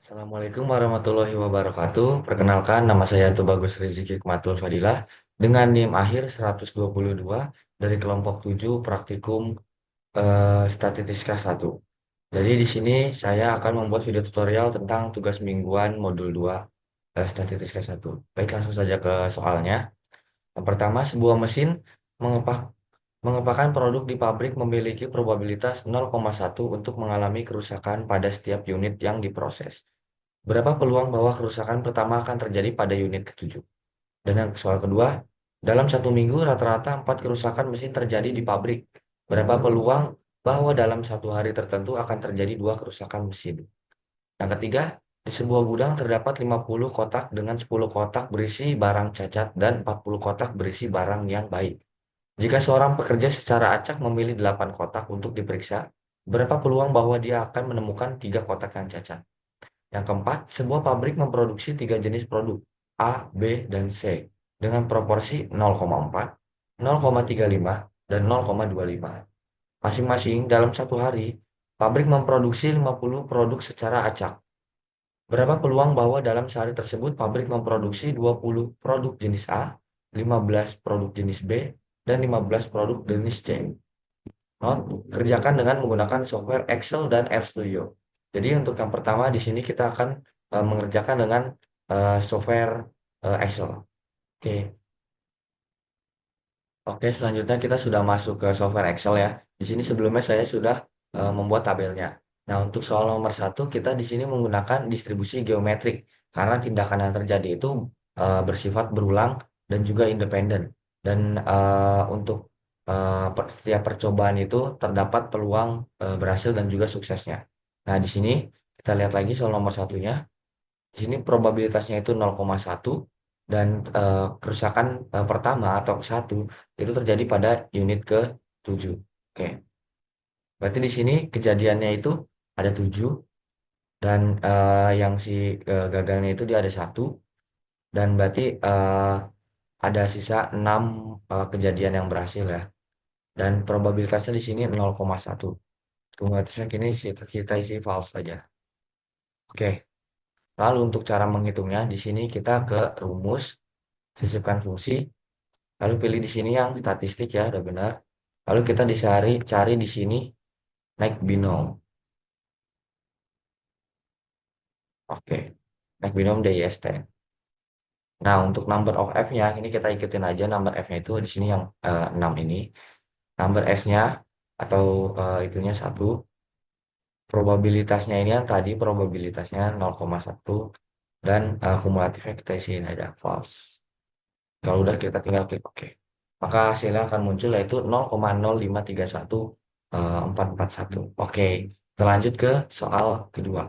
Assalamualaikum warahmatullahi wabarakatuh. Perkenalkan, nama saya Tubagus Rizky Hikmatul Fadilah dengan NIM akhir 122 dari kelompok 7 praktikum Statistika 1. Jadi di sini saya akan membuat video tutorial tentang tugas mingguan modul 2 Statistika 1. Baik, langsung saja ke soalnya. Yang pertama, sebuah mesin mengepak mengepakkan produk di pabrik memiliki probabilitas 0,1 untuk mengalami kerusakan pada setiap unit yang diproses. Berapa peluang bahwa kerusakan pertama akan terjadi pada unit ketujuh? Dan yang soal kedua, dalam satu minggu rata-rata 4 kerusakan mesin terjadi di pabrik. Berapa peluang bahwa dalam satu hari tertentu akan terjadi 2 kerusakan mesin? Yang ketiga, di sebuah gudang terdapat 50 kotak dengan 10 kotak berisi barang cacat dan 40 kotak berisi barang yang baik. Jika seorang pekerja secara acak memilih 8 kotak untuk diperiksa, berapa peluang bahwa dia akan menemukan 3 kotak yang cacat? Yang keempat, sebuah pabrik memproduksi 3 jenis produk, A, B, dan C, dengan proporsi 0,4, 0,35, dan 0,25. Masing-masing dalam satu hari, pabrik memproduksi 50 produk secara acak. Berapa peluang bahwa dalam sehari tersebut pabrik memproduksi 20 produk jenis A, 15 produk jenis B, dan 15 produk jenis C? Not, kerjakan dengan menggunakan software Excel dan RStudio. Jadi untuk yang pertama di sini kita akan mengerjakan dengan software Excel. Oke. Oke, selanjutnya kita sudah masuk ke software Excel ya. Di sini sebelumnya saya sudah membuat tabelnya. Nah, untuk soal nomor satu kita di sini menggunakan distribusi geometrik karena tindakan yang terjadi itu bersifat berulang dan juga independen. Dan untuk setiap percobaan itu terdapat peluang berhasil dan juga suksesnya. Nah, di sini kita lihat lagi soal nomor satunya. Di sini probabilitasnya itu 0,1 dan kerusakan pertama atau ke-1 itu terjadi pada unit ke-7. Oke. Berarti di sini kejadiannya itu ada 7 dan yang si gagalnya itu dia ada 1 dan berarti ada sisa 6 kejadian yang berhasil ya. Dan probabilitasnya di sini 0,1. Kumulatifnya kini kita isi false saja. Oke. Lalu untuk cara menghitungnya di sini kita ke rumus, sisipkan fungsi, lalu pilih di sini yang statistik ya, udah benar. Lalu kita cari di sini naik binom. Oke. Naik binom DIST. Nah, untuk number of F-nya ini kita ikutin aja number F-nya itu di sini yang 6 ini. Number S-nya atau itunya 1. Probabilitasnya ini yang tadi probabilitasnya 0,1 dan kumulatifnya kita isiin aja false. Kalau udah kita tinggal klik OK. Maka hasilnya akan muncul yaitu 0,0531441. Oke, kita lanjut ke soal kedua.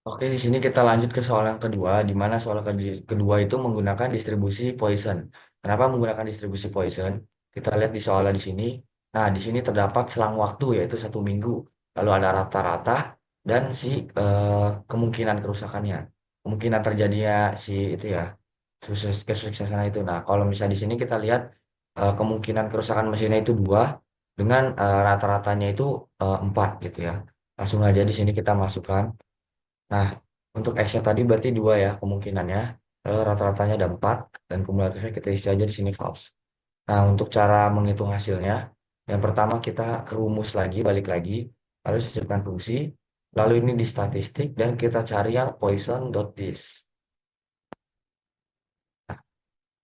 Oke, di sini kita lanjut ke soal yang kedua, di mana soal kedua itu menggunakan distribusi Poisson. Kenapa menggunakan distribusi Poisson? Kita lihat di soalnya di sini. Nah, di sini terdapat selang waktu yaitu 1 minggu. Lalu ada rata-rata dan si kemungkinan kerusakannya. Kemungkinan terjadinya si itu ya, kesuksesan itu. Nah, kalau misalnya di sini kita lihat kemungkinan kerusakan mesinnya itu 2 dengan rata-ratanya itu 4 gitu ya. Langsung aja di sini kita masukkan. Nah, untuk X-nya tadi berarti 2 ya kemungkinannya. Rata-ratanya ada 4 dan kumulatifnya kita isi aja di sini false. Nah, untuk cara menghitung hasilnya, yang pertama kita kerumus lagi, balik lagi, lalu sisipkan fungsi, lalu ini di statistik dan kita cari yang Poisson.dis. Nah,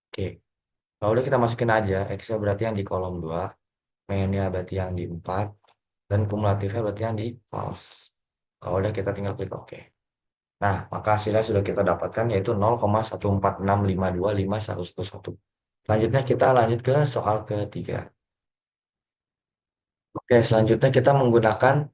oke. Kalau udah kita masukin aja, X-nya berarti yang di kolom 2, M-nya berarti yang di 4, dan kumulatifnya berarti yang di false. Kalau udah kita tinggal klik OK. Nah, maka hasilnya sudah kita dapatkan yaitu 0,146525111. Selanjutnya kita lanjut ke soal ketiga. Oke, selanjutnya kita menggunakan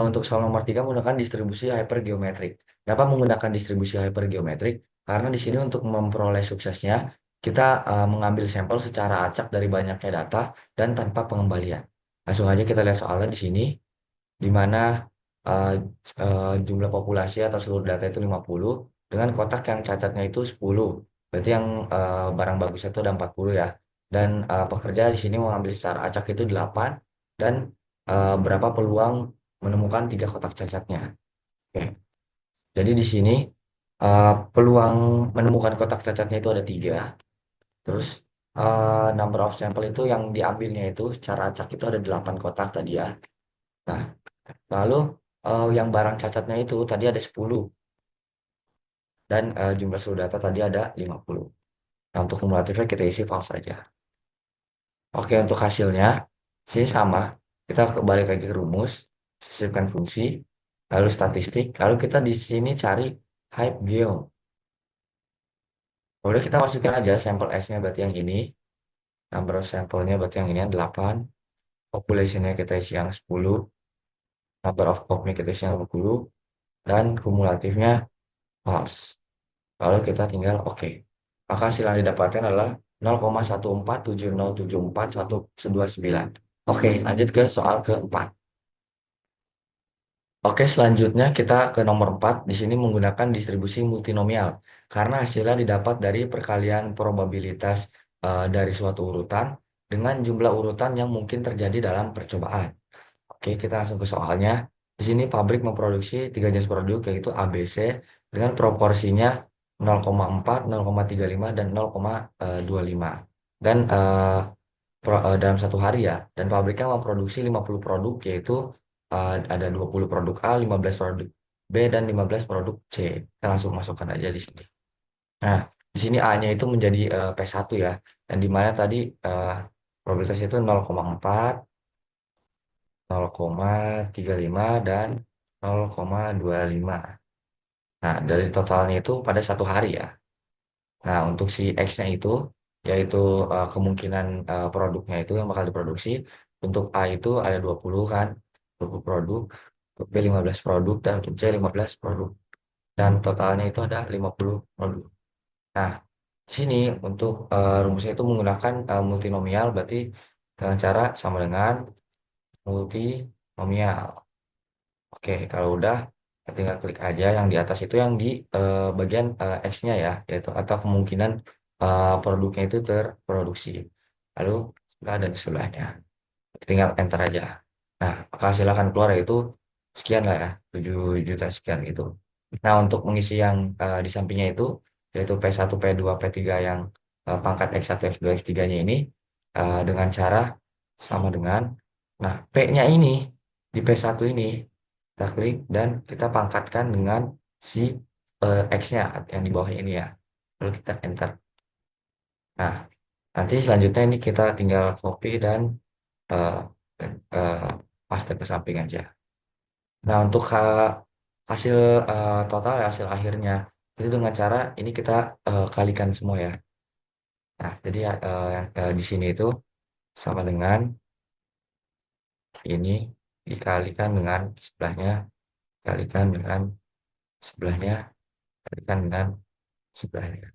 untuk soal nomor 3 menggunakan distribusi hypergeometrik. Kenapa menggunakan distribusi hypergeometrik? Karena di sini untuk memperoleh suksesnya kita mengambil sampel secara acak dari banyaknya data dan tanpa pengembalian. Langsung aja kita lihat soalnya di sini di mana eh, jumlah populasi atau seluruh data itu 50 dengan kotak yang cacatnya itu 10. Berarti yang barang bagusnya itu ada 40 ya. Dan pekerja di sini mengambil secara acak itu 8 dan berapa peluang menemukan 3 kotak cacatnya. Oke. Jadi di sini peluang menemukan kotak cacatnya itu ada tiga. Terus number of sampel itu yang diambilnya itu secara acak itu ada 8 kotak tadi ya. Nah, lalu yang barang cacatnya itu tadi ada 10 dan jumlah seluruh data tadi ada 50. Nah, untuk kumulatifnya kita isi false saja. Oke, untuk hasilnya sini sama. Kita kembali lagi ke rumus, sisipkan fungsi, lalu statistik, lalu kita di sini cari hype geom. Udah kita masukin aja sampel S-nya berarti yang ini, number of sampelnya berarti yang ini yang 8, population-nya kita isi yang 10, number of pop-nya kita isi yang 20, dan kumulatifnya false. Lalu kita tinggal oke. Maka hasil yang didapatkan adalah 0,147074129. Oke, lanjut ke soal keempat. Oke, selanjutnya kita ke nomor 4. Di sini menggunakan distribusi multinomial. Karena hasilnya didapat dari perkalian probabilitas dari suatu urutan dengan jumlah urutan yang mungkin terjadi dalam percobaan. Oke, kita langsung ke soalnya. Di sini pabrik memproduksi tiga jenis produk yaitu ABC dengan proporsinya 0,4, 0,35, dan 0,25. Dan dalam satu hari ya. Dan pabriknya memproduksi 50 produk yaitu ada 20 produk A, 15 produk B, dan 15 produk C. Kita langsung masukkan aja di sini. Nah, di sini A-nya itu menjadi P1 ya. Dan di mana tadi eh, probabilitasnya itu 0,4, 0,35, dan 0,25. Nah, dari totalnya itu pada satu hari ya. Nah, untuk si X-nya itu, yaitu kemungkinan produknya itu yang bakal diproduksi, untuk A itu ada 20 kan, 20 produk, untuk B 15 produk, dan untuk C 15 produk. Dan totalnya itu ada 50 produk. Nah, di sini untuk rumusnya itu menggunakan multinomial, berarti dengan cara sama dengan multinomial. Oke, kalau udah tinggal klik aja yang di atas itu yang di bagian X-nya ya, yaitu atau kemungkinan produknya itu terproduksi. Lalu sebelah dan sebelahnya. Tinggal enter aja. Nah, maka hasil akan keluar yaitu sekian lah ya, 7 juta sekian gitu. Nah, untuk mengisi yang di sampingnya itu, yaitu P1, P2, P3 yang pangkat X1, X2, X3-nya ini dengan cara sama dengan, nah, P-nya ini, di P1 ini, kita klik dan kita pangkatkan dengan si X-nya yang di bawah ini ya. Lalu kita enter. Nah, nanti selanjutnya ini kita tinggal copy dan eh, eh, paste ke samping aja. Nah, untuk hasil total ya, hasil akhirnya itu dengan cara ini kita kalikan semua ya. Nah, jadi yang di sini itu sama dengan ini dikalikan dengan sebelahnya, kalikan dengan sebelahnya, kalikan dengan sebelahnya.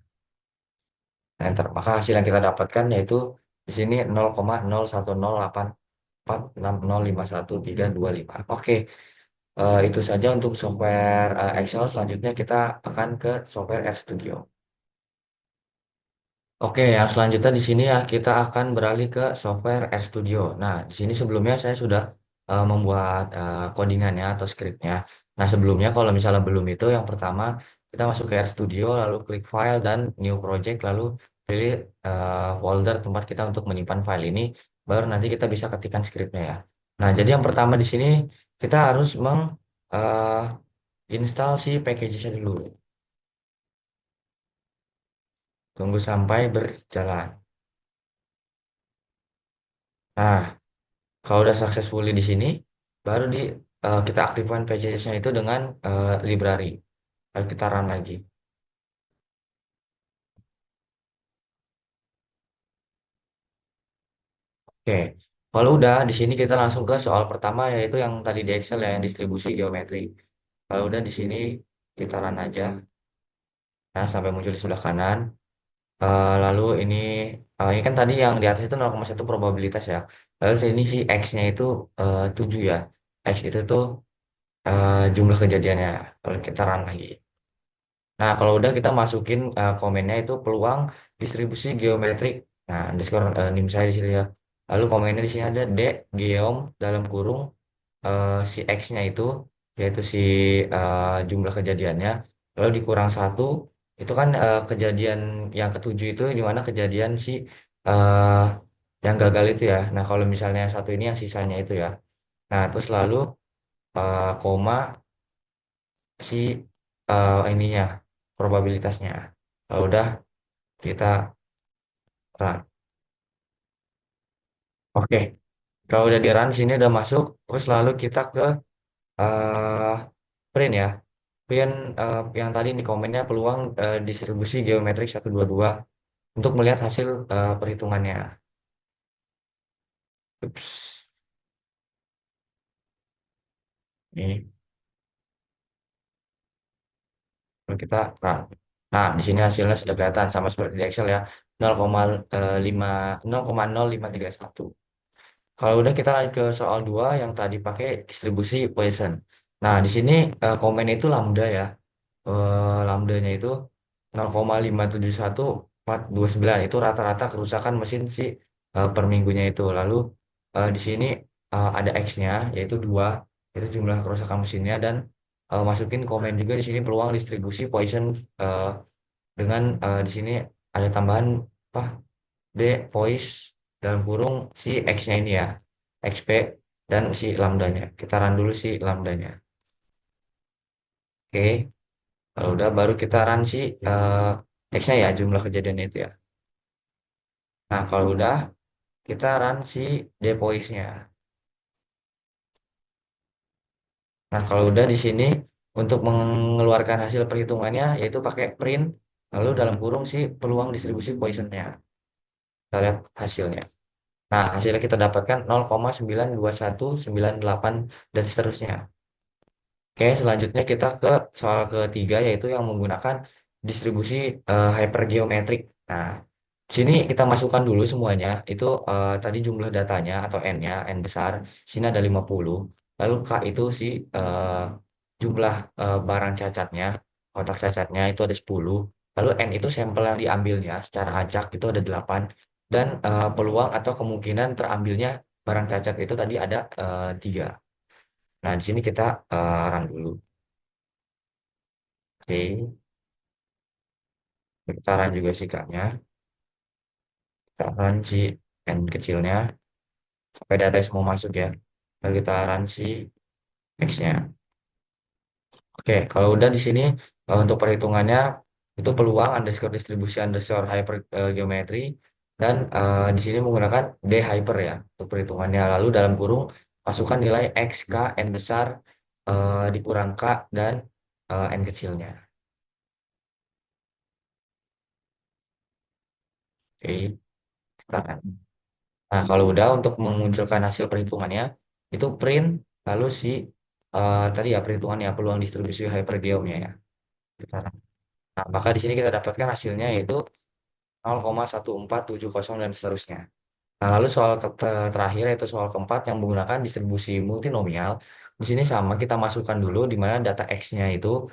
Nah, enter. Maka hasil yang kita dapatkan yaitu di sini 0,0108466051325. Oke, itu saja untuk software Excel. Selanjutnya kita akan ke software RStudio. Oke, yang selanjutnya di sini ya kita akan beralih ke software RStudio. Nah, di sini sebelumnya saya sudah membuat codingannya atau scriptnya. Nah, sebelumnya kalau misalnya belum itu, yang pertama kita masuk ke RStudio, lalu klik File dan New Project, lalu pilih folder tempat kita untuk menyimpan file ini, baru nanti kita bisa ketikkan scriptnya ya. Nah, jadi yang pertama di sini kita harus install si package-nya dulu. Tunggu sampai berjalan. Nah, kalau udah successfully di sini, baru kita aktifkan PCS-nya itu dengan library. Lalu kita run lagi. Oke, kalau udah di sini kita langsung ke soal pertama yaitu yang tadi di Excel ya, yang distribusi geometri. Kalau udah di sini kita run aja. Nah, sampai muncul di sebelah kanan. Lalu ini kan tadi yang di atas itu 0,1 probabilitas ya. Lalu sini si X-nya itu 7 ya. X itu tuh jumlah kejadiannya. Lalu kita run lagi. Nah, kalau udah kita masukin komennya itu peluang distribusi geometrik. Nah, underscore nim saya di sini ya. Lalu komennya di sini ada D geom dalam kurung si X-nya itu yaitu si jumlah kejadiannya, lalu dikurang satu, itu kan kejadian yang ketujuh itu di mana kejadian si eh, yang gagal itu ya. Nah, kalau misalnya yang satu ini yang sisanya itu ya. Nah, terus lalu koma si ininya probabilitasnya. Kalau udah kita run. Oke, kalau udah di run sini udah masuk, terus lalu kita ke eh print ya. Print yang tadi di komennya peluang distribusi geometrik 122 untuk melihat hasil perhitungannya. Ups, ini kalau kita run. Nah, di sini hasilnya sudah kelihatan sama seperti di Excel ya. 0,5 Kalau udah kita lanjut ke soal 2 yang tadi pakai distribusi Poisson. Nah, di sini komen itu lambda ya. Lambdanya itu 0,571429 itu rata-rata kerusakan mesin si per minggunya itu. Lalu di sini ada X-nya yaitu 2 itu jumlah kerusakan mesinnya dan masukin komen juga di sini peluang distribusi Poisson eh, dengan di sini ada tambahan apa D voice dalam kurung si X-nya ini ya, XP dan si lambdanya. Kita run dulu si lambdanya. Oke, kalau udah baru kita run si X-nya ya, jumlah kejadiannya itu ya. Nah, kalau udah kita run si D voice-nya. Nah, kalau udah di sini untuk mengeluarkan hasil perhitungannya yaitu pakai print lalu dalam kurung si peluang distribusi Poisson-nya. Kita lihat hasilnya. Nah, hasilnya kita dapatkan 0,92198 dan seterusnya. Oke, selanjutnya kita ke soal ketiga yaitu yang menggunakan distribusi hypergeometrik. Nah, sini kita masukkan dulu semuanya. Itu tadi jumlah datanya atau N-nya, N besar. Sini ada 50. Lalu K itu si eh, jumlah barang cacatnya, kotak cacatnya itu ada 10. Lalu N itu sampel yang diambilnya secara acak itu ada 8. Dan peluang atau kemungkinan terambilnya barang cacat itu tadi ada 3. Nah, di sini kita run dulu. Oke, kita run juga sikatnya. Kita run si N kecilnya sampai data semua masuk ya. Lalu kita run si X-nya. Oke, kalau udah di sini untuk perhitungannya itu peluang underscore distribusi underscore hyper geometri dan di sini menggunakan D hyper ya untuk perhitungannya. Lalu dalam kurung masukkan nilai X, K, N besar dikurang K dan N kecilnya. Oke, kita run. Nah, kalau udah untuk memunculkan hasil perhitungannya, itu print, lalu si tadi ya perhitungannya peluang distribusi hypergeomnya ya. Nah, maka di sini kita dapatkan hasilnya yaitu 0,1470 dan seterusnya. Nah, lalu soal terakhir yaitu soal keempat yang menggunakan distribusi multinomial. Di sini sama kita masukkan dulu di mana data X-nya itu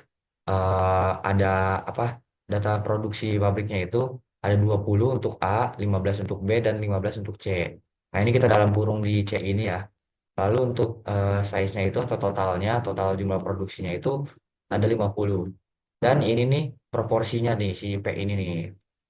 ada apa? Data produksi pabriknya itu ada 20 untuk A, 15 untuk B, dan 15 untuk C. Nah, ini kita dalam kurung di C ini ya. Lalu untuk size-nya itu atau totalnya, total jumlah produksinya itu ada 50. Dan ini nih proporsinya nih, si P ini nih.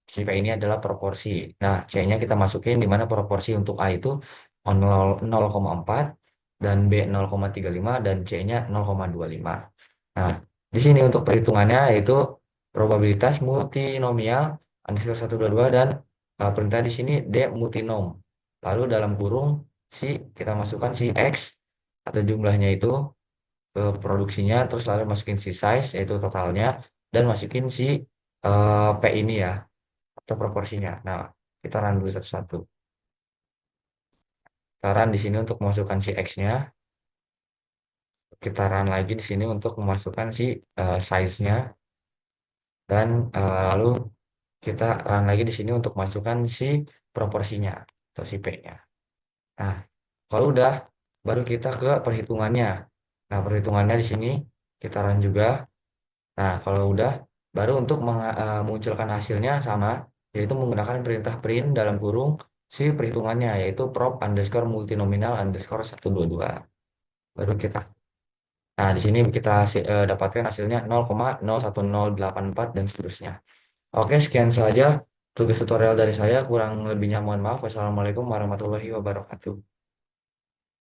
Si P ini adalah proporsi. Nah, C-nya kita masukin di mana proporsi untuk A itu 0,4 dan B 0,35 dan C-nya 0,25. Nah, di sini untuk perhitungannya yaitu probabilitas multinomial underscore 122 dan perintah di sini D multinom. Lalu dalam kurung si kita masukkan si X atau jumlahnya itu ke produksinya terus lalu masukin si size yaitu totalnya dan masukin si P ini ya atau proporsinya. Nah, kita run dulu satu-satu. Kita run di sini untuk memasukkan si X-nya. Kita run lagi di sini untuk memasukkan si size-nya dan lalu kita run lagi di sini untuk masukkan si proporsinya atau si P-nya. Nah, kalau udah baru kita ke perhitungannya. Nah, perhitungannya di sini kita run juga. Nah, kalau udah baru untuk memunculkan hasilnya sama yaitu menggunakan perintah print dalam kurung si perhitungannya yaitu prop underscore multinominal underscore 122. Baru kita Nah, di sini kita dapatkan hasilnya 0,01084 dan seterusnya. Oke, sekian saja tugas tutorial dari saya. Kurang lebihnya mohon maaf. Wassalamualaikum warahmatullahi wabarakatuh.